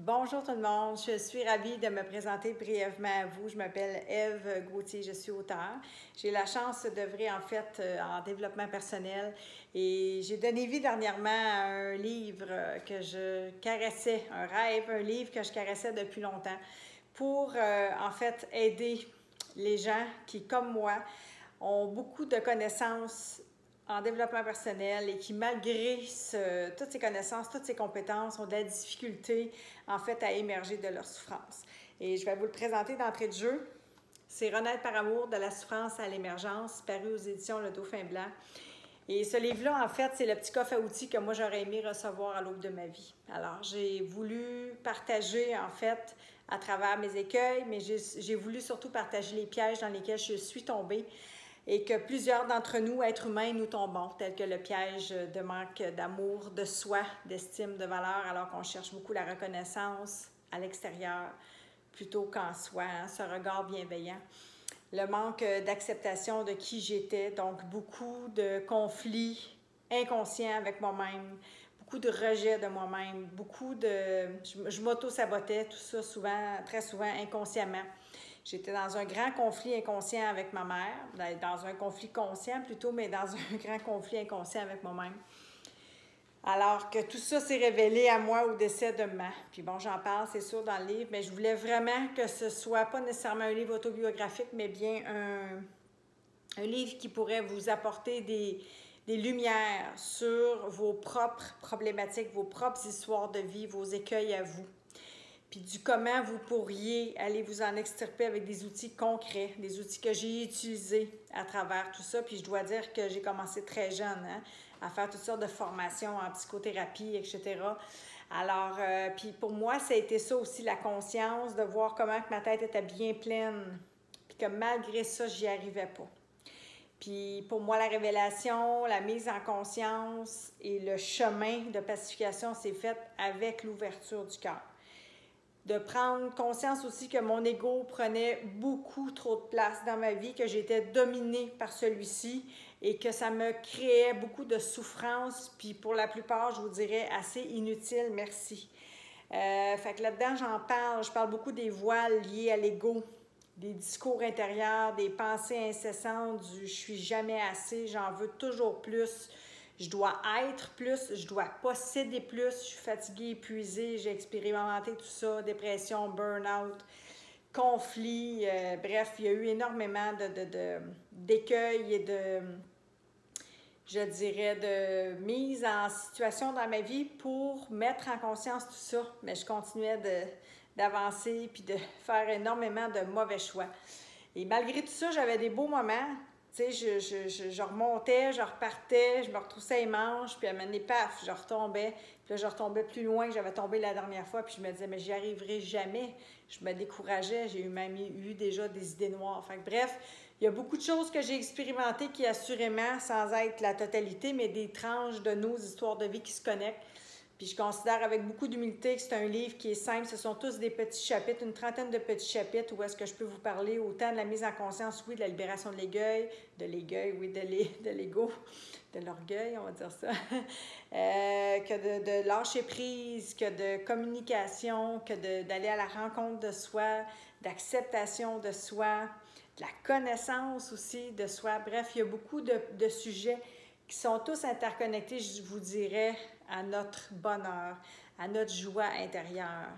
Bonjour tout le monde, je suis ravie de me présenter brièvement à vous. Je m'appelle Ève Gauthier, je suis auteure. J'ai la chance d'œuvrer en fait en développement personnel et j'ai donné vie dernièrement à un livre que je caressais, un rêve, un livre que je caressais depuis longtemps pour en fait aider les gens qui, comme moi, ont beaucoup de connaissances en développement personnel et qui, malgré toutes ces connaissances, toutes ces compétences, ont de la difficulté, en fait, à émerger de leur souffrance. Et je vais vous le présenter d'entrée de jeu. C'est Renaître par amour, de la souffrance à l'émergence, paru aux éditions Le Dauphin Blanc. Et ce livre-là, en fait, c'est le petit coffre à outils que moi, j'aurais aimé recevoir à l'aube de ma vie. Alors, j'ai voulu partager, en fait, à travers mes écueils, mais j'ai voulu surtout partager les pièges dans lesquels je suis tombée et que plusieurs d'entre nous, êtres humains, nous tombons, tel que le piège de manque d'amour, de soi, d'estime, de valeur, alors qu'on cherche beaucoup la reconnaissance à l'extérieur plutôt qu'en soi, hein, ce regard bienveillant. Le manque d'acceptation de qui j'étais, donc beaucoup de conflits inconscients avec moi-même, beaucoup de rejet de moi-même, beaucoup de... Je m'auto-sabotais, tout ça souvent, très souvent inconsciemment. J'étais dans un grand conflit inconscient avec ma mère, dans un conflit conscient plutôt, mais dans un grand conflit inconscient avec moi-même. Alors que tout ça s'est révélé à moi au décès de maman. Puis bon, j'en parle, c'est sûr, dans le livre, mais je voulais vraiment que ce soit pas nécessairement un livre autobiographique, mais bien un livre qui pourrait vous apporter des lumières sur vos propres problématiques, vos propres histoires de vie, vos écueils à vous. Puis du comment vous pourriez aller vous en extirper avec des outils concrets, des outils que j'ai utilisés à travers tout ça. Puis je dois dire que j'ai commencé très jeune à faire toutes sortes de formations en psychothérapie, etc. Alors, puis pour moi, ça a été ça aussi, la conscience de voir comment que ma tête était bien pleine, puis que malgré ça, j'y arrivais pas. Puis pour moi, la révélation, la mise en conscience et le chemin de pacification s'est fait avec l'ouverture du cœur. De prendre conscience aussi que mon ego prenait beaucoup trop de place dans ma vie, que j'étais dominée par celui-ci et que ça me créait beaucoup de souffrance, puis pour la plupart, je vous dirais, assez inutile, merci. Fait que là-dedans, j'en parle, je parle beaucoup des voiles liés à l'ego, des discours intérieurs, des pensées incessantes, du « je suis jamais assez »,« j'en veux toujours plus », je dois être plus, je dois posséder plus, je suis fatiguée, épuisée, j'ai expérimenté tout ça, dépression, burn-out, conflits, bref, il y a eu énormément d'écueils et de, je dirais, de mise en situation dans ma vie pour mettre en conscience tout ça, mais je continuais d'avancer puis de faire énormément de mauvais choix. Et malgré tout ça, j'avais des beaux moments. Tu sais, je remontais, je repartais, je me retroussais les manches, puis à un moment donné, paf, je retombais. Puis là, je retombais plus loin que j'avais tombé la dernière fois, puis je me disais, mais j'y arriverai jamais. Je me décourageais, j'ai même eu déjà des idées noires. Fait que, bref, il y a beaucoup de choses que j'ai expérimentées qui, assurément, sans être la totalité, mais des tranches de nos histoires de vie qui se connectent. Puis je considère avec beaucoup d'humilité que c'est un livre qui est simple. Ce sont tous des petits chapitres, une trentaine de petits chapitres où est-ce que je peux vous parler autant de la mise en conscience, oui, de la libération de l'écueil, oui, de l'ego, de l'orgueil, on va dire ça, que de lâcher prise, que de communication, que d'aller à la rencontre de soi, d'acceptation de soi, de la connaissance aussi de soi. Bref, il y a beaucoup de sujets qui sont tous interconnectés, je vous dirais, à notre bonheur, à notre joie intérieure.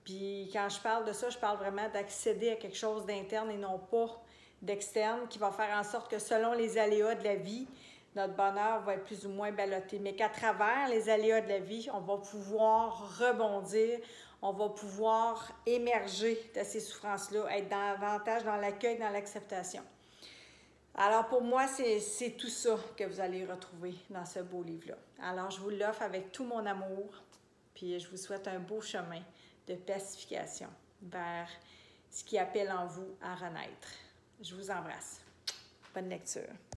Puis quand je parle de ça, je parle vraiment d'accéder à quelque chose d'interne et non pas d'externe, qui va faire en sorte que selon les aléas de la vie, notre bonheur va être plus ou moins ballotté. Mais qu'à travers les aléas de la vie, on va pouvoir rebondir, on va pouvoir émerger de ces souffrances-là, être davantage dans l'accueil, dans l'acceptation. Alors pour moi, c'est tout ça que vous allez retrouver dans ce beau livre-là. Alors je vous l'offre avec tout mon amour, puis je vous souhaite un beau chemin de pacification vers ce qui appelle en vous à renaître. Je vous embrasse. Bonne lecture.